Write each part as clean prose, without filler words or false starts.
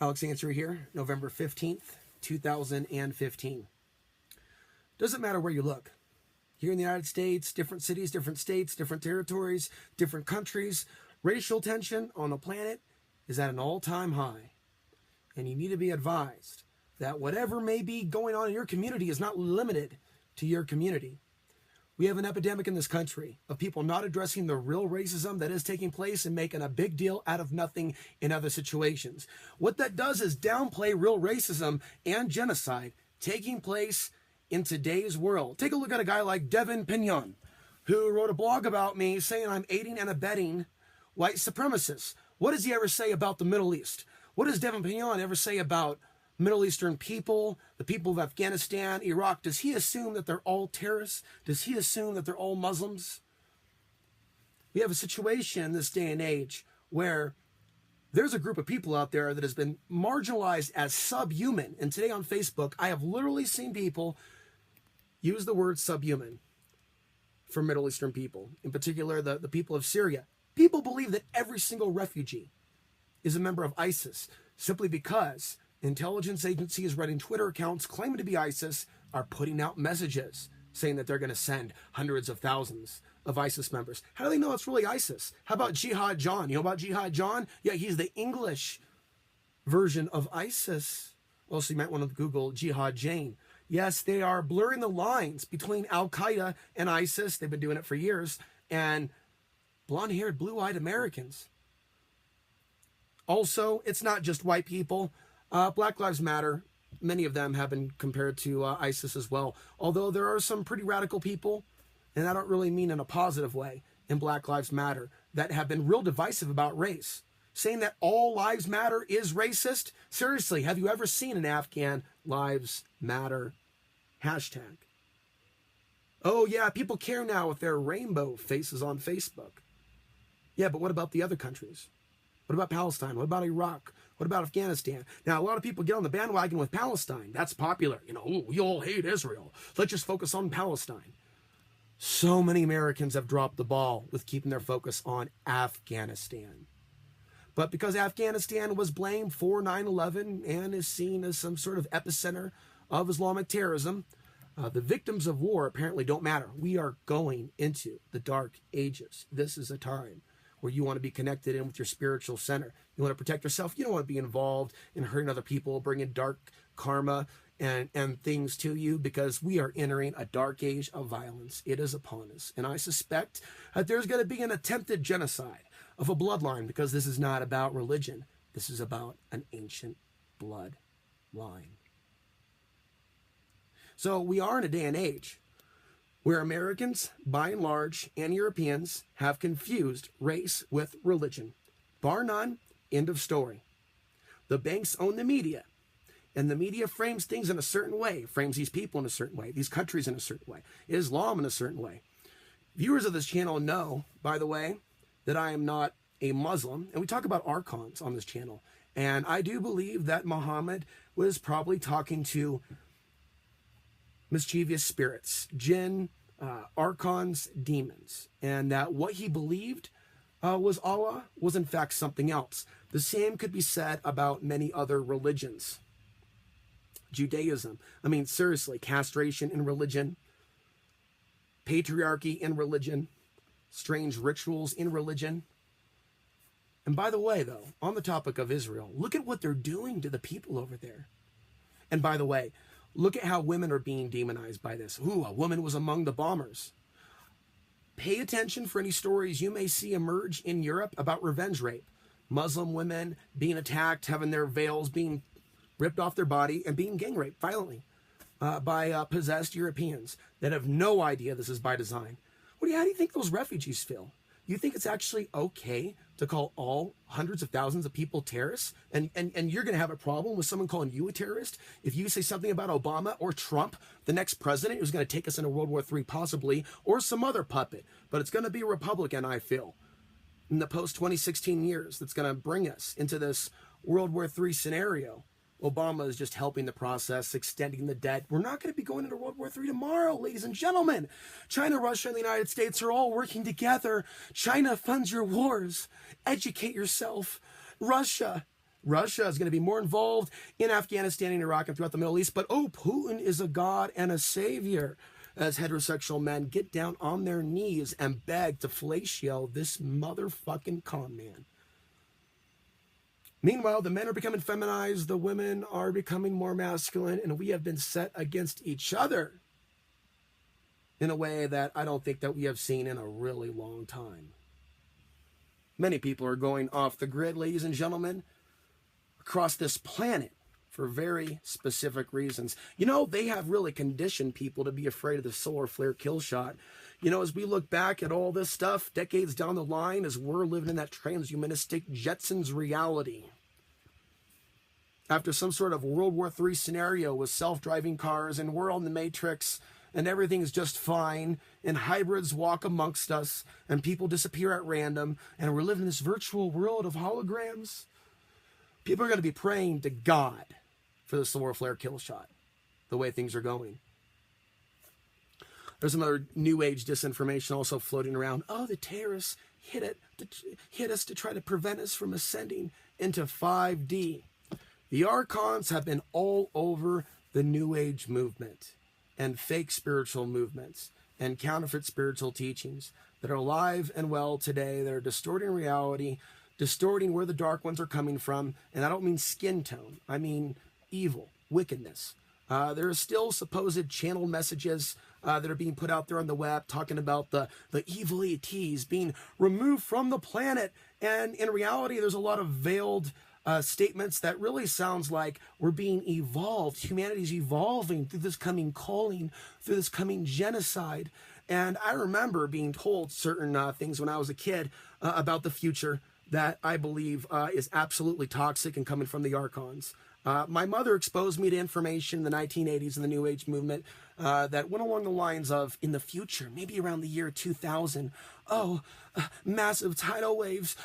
Alex Answer here, November 15th, 2015. Doesn't matter where you look. Here in the United States, different cities, different states, different territories, different countries, racial tension on the planet is at an all-time high. And you need to be advised that whatever may be going on in your community is not limited to your community. We have an epidemic in this country of people not addressing the real racism that is taking place and making a big deal out of nothing in other situations. What that does is downplay real racism and genocide taking place in today's world. Take a look at a guy like Devin Pinion, who wrote a blog about me saying I'm aiding and abetting white supremacists. What does he ever say about the Middle East? What does Devin Pinion ever say about Middle Eastern people, the people of Afghanistan, Iraq? Does he assume that they're all terrorists? Does he assume that they're all Muslims? We have a situation in this day and age where there's a group of people out there that has been marginalized as subhuman. And today on Facebook, I have literally seen people use the word subhuman for Middle Eastern people, in particular the people of Syria. People believe that every single refugee is a member of ISIS simply because intelligence agencies running Twitter accounts claiming to be ISIS are putting out messages saying that they're going to send hundreds of thousands of ISIS members. How do they know it's really ISIS? How about Jihad John? You know about Jihad John? Yeah, he's the English version of ISIS. Also, you might want to Google Jihad Jane. Yes, they are blurring the lines between Al-Qaeda and ISIS. They've been doing it for years. And blonde-haired, blue-eyed Americans. Also, it's not just white people. Black Lives Matter, many of them have been compared to ISIS as well. Although there are some pretty radical people, and I don't really mean in a positive way, in Black Lives Matter, that have been real divisive about race. Saying that all lives matter is racist? Seriously, have you ever seen an Afghan Lives Matter hashtag? Oh yeah, people care now with their rainbow faces on Facebook. Yeah, but what about the other countries? What about Palestine? What about Iraq? What about Afghanistan? Now, a lot of people get on the bandwagon with Palestine. That's popular. You know, ooh, we all hate Israel. Let's just focus on Palestine. So many Americans have dropped the ball with keeping their focus on Afghanistan. But because Afghanistan was blamed for 9/11 and is seen as some sort of epicenter of Islamic terrorism, the victims of war apparently don't matter. We are going into the dark ages. This is a time where you want to be connected in with your spiritual center. You want to protect yourself. You don't want to be involved in hurting other people, bringing dark karma and things to you, because we are entering a dark age of violence. It is upon us. And I suspect that there's going to be an attempted genocide of a bloodline, because this is not about religion. This is about an ancient bloodline. So we are in a day and age where Americans, by and large, and Europeans have confused race with religion. Bar none, end of story. The banks own the media, and the media frames things in a certain way, frames these people in a certain way, these countries in a certain way, Islam in a certain way. Viewers of this channel know, by the way, that I am not a Muslim, and we talk about Archons on this channel. And I do believe that Muhammad was probably talking to mischievous spirits, jinn, archons, demons, and that what he believed was Allah was in fact something else. The same could be said about many other religions. Judaism, I mean, seriously, castration in religion, patriarchy in religion, strange rituals in religion. And by the way, though, on the topic of Israel, look at what they're doing to the people over there. And by the way, look at how women are being demonized by this. Ooh, a woman was among the bombers. Pay attention for any stories you may see emerge in Europe about revenge rape. Muslim women being attacked, having their veils being ripped off their body, and being gang raped violently by possessed Europeans that have no idea this is by design. How do you think those refugees feel? You think it's actually okay to call all hundreds of thousands of people terrorists? And you're going to have a problem with someone calling you a terrorist if you say something about Obama or Trump, the next president who's going to take us into World War III possibly, or some other puppet. But it's going to be a Republican, I feel, in the post-2016 years that's going to bring us into this World War III scenario. Obama is just helping the process, extending the debt. We're not going to be going into World War III tomorrow, ladies and gentlemen. China, Russia, and the United States are all working together. China funds your wars. Educate yourself. Russia Russia is going to be more involved in Afghanistan and Iraq and throughout the Middle East. But, oh, Putin is a god and a savior. As heterosexual men get down on their knees and beg to fellatio this motherfucking con man. Meanwhile, the men are becoming feminized, the women are becoming more masculine, and we have been set against each other in a way that I don't think that we have seen in a really long time. Many people are going off the grid, ladies and gentlemen, across this planet for very specific reasons. You know, they have really conditioned people to be afraid of the solar flare kill shot. You know, as we look back at all this stuff, decades down the line, as we're living in that transhumanistic Jetsons reality, after some sort of World War III scenario with self-driving cars and we're on the Matrix and everything is just fine and hybrids walk amongst us and people disappear at random and we're living in this virtual world of holograms, people are going to be praying to God for the solar flare kill shot, the way things are going. There's some other new age disinformation also floating around. Oh, the terrorists hit us to try to prevent us from ascending into 5D. The Archons have been all over the new age movement and fake spiritual movements and counterfeit spiritual teachings that are alive and well today. They're distorting reality, distorting where the dark ones are coming from. And I don't mean skin tone. I mean evil, wickedness. There are still supposed channel messages that are being put out there on the web talking about the evil ETs being removed from the planet. And in reality, there's a lot of veiled statements that really sounds like we're being evolved. Humanity's evolving through this coming calling, through this coming genocide. And I remember being told certain things when I was a kid about the future that I believe is absolutely toxic and coming from the Archons. My mother exposed me to information in the 1980s in the New Age movement that went along the lines of, in the future, maybe around the year 2000, massive tidal waves,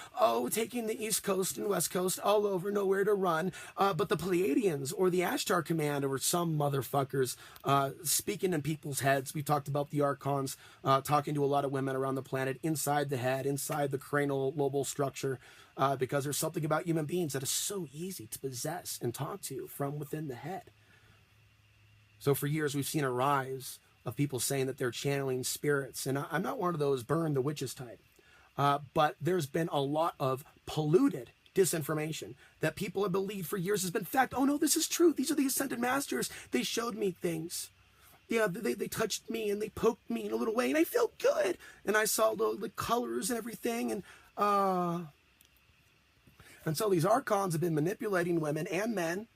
taking the East Coast and West Coast all over, nowhere to run. But the Pleiadians or the Ashtar Command or some motherfuckers speaking in people's heads. We talked about the Archons talking to a lot of women around the planet, inside the head, inside the cranial lobal structure. Because there's something about human beings that is so easy to possess and talk to from within the head. So for years, we've seen a rise of people saying that they're channeling spirits. And I'm not one of those burn the witches type. But there's been a lot of polluted disinformation that people have believed for years has been fact. Oh, no, this is true. These are the ascended masters. They showed me things. Yeah, they touched me and they poked me in a little way. And I felt good. And I saw the colors and everything. And so these Archons have been manipulating women and men.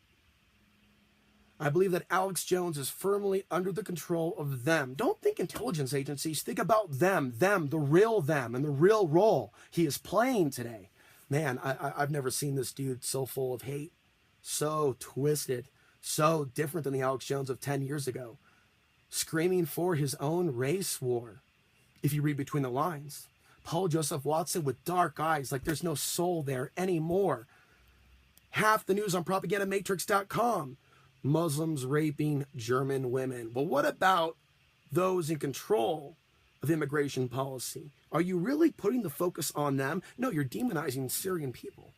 I believe that Alex Jones is firmly under the control of them. Don't think intelligence agencies. Think about them, the real them, and the real role he is playing today. Man, I've never seen this dude so full of hate, so twisted, so different than the Alex Jones of 10 years ago, screaming for his own race war, if you read between the lines. Paul Joseph Watson with dark eyes, like there's no soul there anymore. Half the news on propagandamatrix.com. Muslims raping German women. Well, what about those in control of immigration policy? Are you really putting the focus on them? No, you're demonizing Syrian people.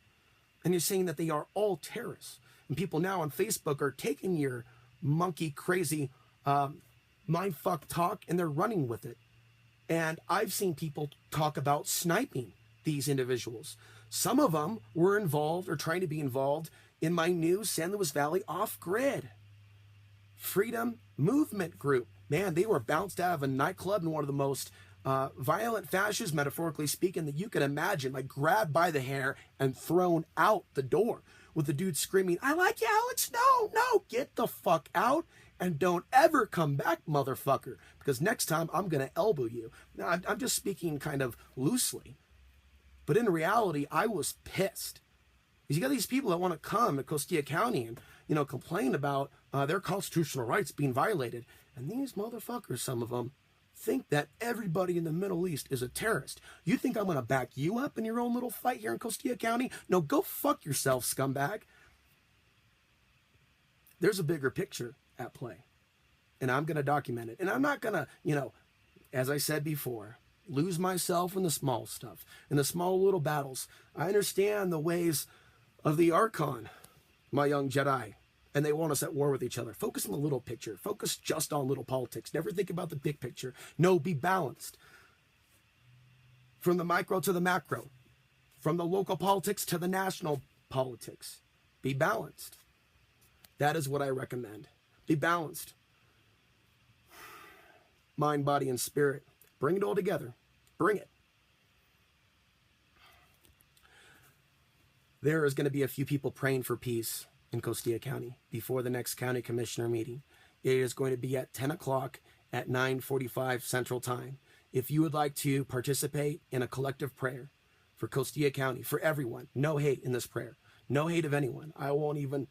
And you're saying that they are all terrorists. And people now on Facebook are taking your monkey crazy mindfuck talk and they're running with it. And I've seen people talk about sniping these individuals. Some of them were involved or trying to be involved in my new San Luis Valley off-grid freedom movement group. Man, they were bounced out of a nightclub in one of the most violent fascists, metaphorically speaking, that you could imagine, like grabbed by the hair and thrown out the door with the dude screaming, "I like you, Alex. No, get the fuck out. And don't ever come back, motherfucker, because next time I'm going to elbow you." Now, I'm just speaking kind of loosely. But in reality, I was pissed. Because you got these people that want to come to Costilla County and, complain about their constitutional rights being violated. And these motherfuckers, some of them, think that everybody in the Middle East is a terrorist. You think I'm going to back you up in your own little fight here in Costilla County? No, go fuck yourself, scumbag. There's a bigger picture at play, and I'm going to document it. And I'm not going to, as I said before, lose myself in the small stuff, in the small little battles. I understand the ways of the Archon, my young Jedi, and they want us at war with each other. Focus on the little picture. Focus just on little politics. Never think about the big picture. No, be balanced. From the micro to the macro. From the local politics to the national politics. Be balanced. That is what I recommend. Be balanced. Mind, body, and spirit. Bring it all together. Bring it. There is going to be a few people praying for peace in Costilla County before the next county commissioner meeting. It is going to be at 10 o'clock at 9:45 Central Time. If you would like to participate in a collective prayer for Costilla County, for everyone, no hate in this prayer, no hate of anyone. I won't even,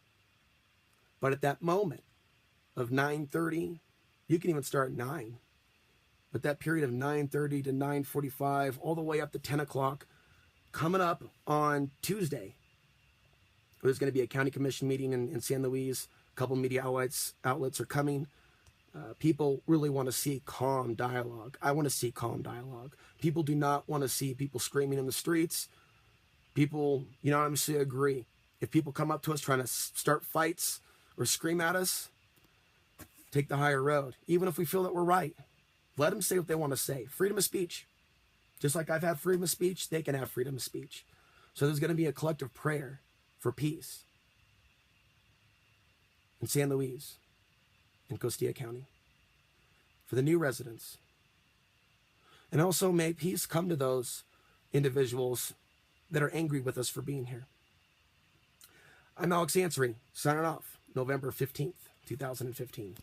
but at that moment of 9:30, you can even start at 9. But that period of 9:30 to 9:45, all the way up to 10 o'clock, coming up on Tuesday, there's going to be a county commission meeting in San Luis. A couple media outlets are coming. People really want to see calm dialogue. I want to see calm dialogue. People do not want to see people screaming in the streets. People, obviously agree. If people come up to us trying to start fights or scream at us, take the higher road. Even if we feel that we're right, let them say what they want to say. Freedom of speech. Just like I've had freedom of speech, they can have freedom of speech. So there's going to be a collective prayer for peace in San Luis, in Costilla County, for the new residents. And also may peace come to those individuals that are angry with us for being here. I'm Alex Ansary, signing off, November 15th, 2015.